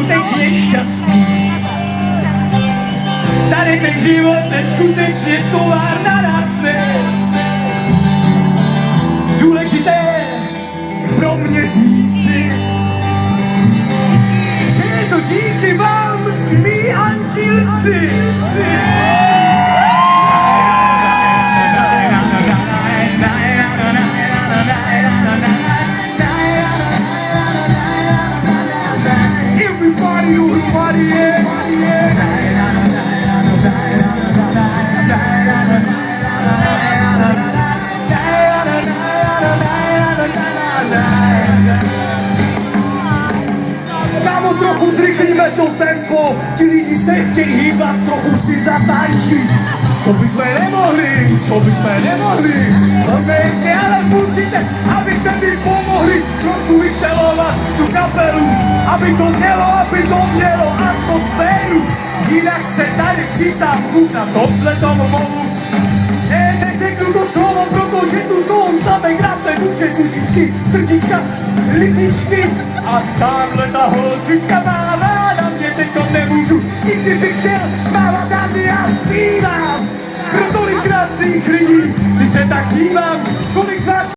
neskutečně šťastný. Tady ten život neskutečně továrna na svět. Důležité je pro mě říci, že je to díky vám, mý antilci. Kámo, trochu zrychlíme to tempo, ti lidi se chtějí hýbat, trochu si zatančí. Co bychom nemohli, pojďme ještě, ale musíte, abyste mi pomohli trošku vyšelovat tu kapelu, aby to mělo atmosféru, jinak se tady přisáhnu na tomhletom movu. Neřeknu to slovo, protože tu jsou samé krásné duše, dušičky, srdíčka, lidičky. A tamhle ta holčička mává na mě, teďko nemůžu, nikdy bych chtěl mávat na mě a zpívám. Pro tolik krásných lidí, když se tak dívám,